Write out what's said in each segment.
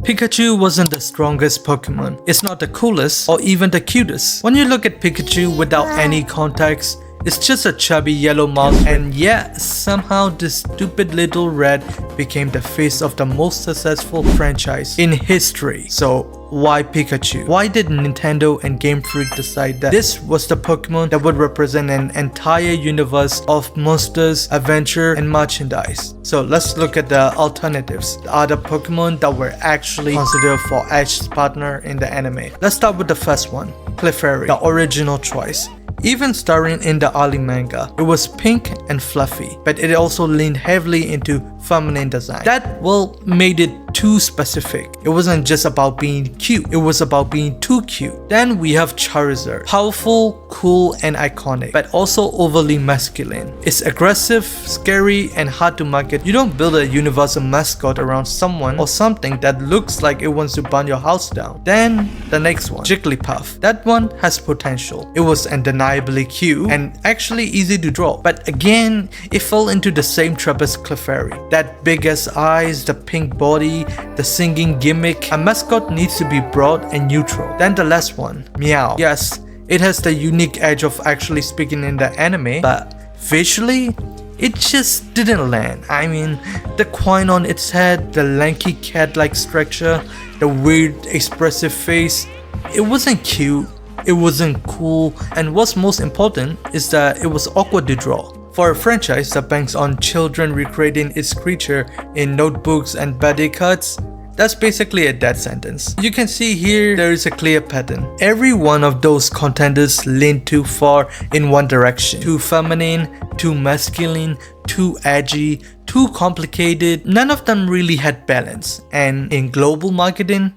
Pikachu wasn't the strongest Pokemon. It's not the coolest or even the cutest. When you look at Pikachu without any context, it's just a chubby yellow mouse, and yeah, somehow this stupid little red became the face of the most successful franchise in history. So why Pikachu? Why did Nintendo and Game Freak decide that this was the Pokemon that would represent an entire universe of monsters, adventure, and merchandise? So let's look at the alternatives, the other Pokemon that were actually considered for Ash's partner in the anime. Let's start with the first one, Clefairy, the original choice. Even starring in the early manga, it was pink and fluffy, but it also leaned heavily into feminine design. That, well, made it too specific. It wasn't just about being cute, it was about being too cute. Then we have Charizard, powerful, cool, and iconic, but also overly masculine. It's aggressive, scary, and hard to market. You don't build a universal mascot around someone or something that looks like it wants to burn your house down. Then the next one, Jigglypuff. That one has potential. It was undeniably cute and actually easy to draw, but again, it fell into the same trap as Clefairy. That big ass eyes, the pink body, the singing gimmick. A mascot needs to be broad and neutral. Then the last one, Meowth. Yes, it has the unique edge of actually speaking in the anime, but visually, it just didn't land. I mean, the coin on its head, the lanky cat-like structure, the weird expressive face, it wasn't cute, it wasn't cool, and what's most important is that it was awkward to draw. For a franchise that banks on children recreating its creature in notebooks and birthday cards, that's basically a death sentence. You can see here there is a clear pattern. Every one of those contenders leaned too far in one direction. Too feminine, too masculine, too edgy, too complicated. None of them really had balance. And in global marketing,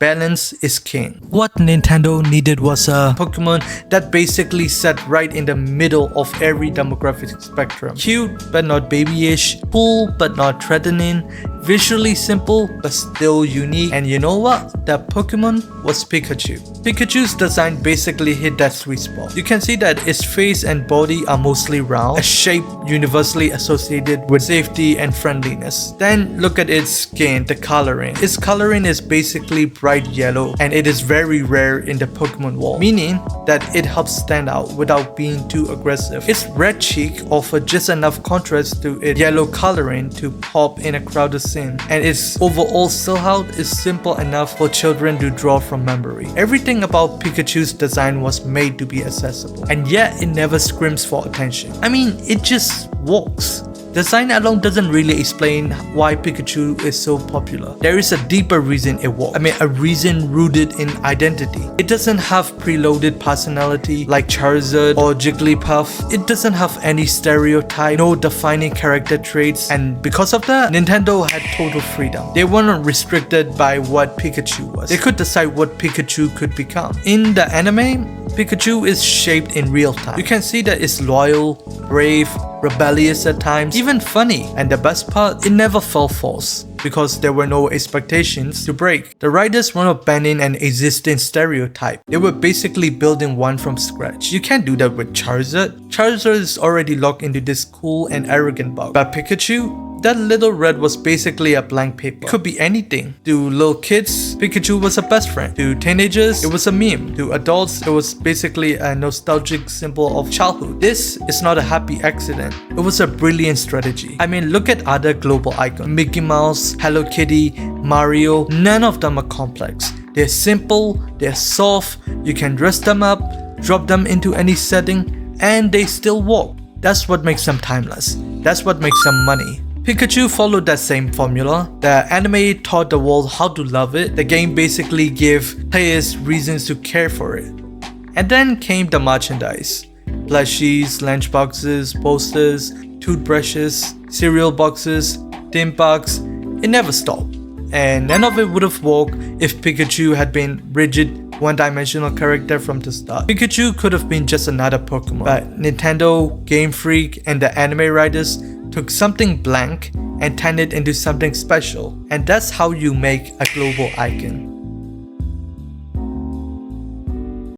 balance is king. What Nintendo needed was a Pokemon that basically sat right in the middle of every demographic spectrum. Cute but not babyish, cool but not threatening, visually simple but still unique. And you know what? That Pokemon was Pikachu. Pikachu's design basically hit that sweet spot. You can see that its face and body are mostly round, a shape universally associated with safety and friendliness. Then look at its skin, the coloring. Its coloring is basically bright yellow, and it is very rare in the Pokemon world, meaning that it helps stand out without being too aggressive. Its red cheek offered just enough contrast to its yellow coloring to pop in a crowded scene, and its overall silhouette is simple enough for children to draw from memory. Everything about Pikachu's design was made to be accessible, and yet it never screams for attention. I mean, it just walks. Design alone doesn't really explain why Pikachu is so popular. There is a deeper reason it works. I mean, a reason rooted in identity. It doesn't have preloaded personality like Charizard or Jigglypuff. It doesn't have any stereotype, no defining character traits, and because of that, Nintendo had total freedom. They weren't restricted by what Pikachu was. They could decide what Pikachu could become. In the anime, Pikachu is shaped in real time. You can see that it's loyal, brave, rebellious at times, even funny. And the best part, it never felt false because there were no expectations to break. The writers were not banning an existing stereotype. They were basically building one from scratch. You can't do that with Charizard. Charizard is already locked into this cool and arrogant bug. But Pikachu, that little red was basically a blank paper. It could be anything. To little kids, Pikachu was a best friend. To teenagers, it was a meme. To adults, it was basically a nostalgic symbol of childhood. This is not a happy accident. It was a brilliant strategy. I mean, look at other global icons. Mickey Mouse, Hello Kitty, Mario. None of them are complex. They're simple, they're soft, you can dress them up, drop them into any setting, and they still work. That's what makes them timeless. That's what makes them money. Pikachu followed that same formula. The anime taught the world how to love it. The game basically gave players reasons to care for it. And then came the merchandise. Plushies, lunchboxes, posters, toothbrushes, cereal boxes, theme parks. It never stopped. And none of it would have worked if Pikachu had been rigid, one-dimensional character from the start. Pikachu could have been just another Pokemon. But Nintendo, Game Freak, and the anime writers took something blank and turned it into something special. And that's how you make a global icon.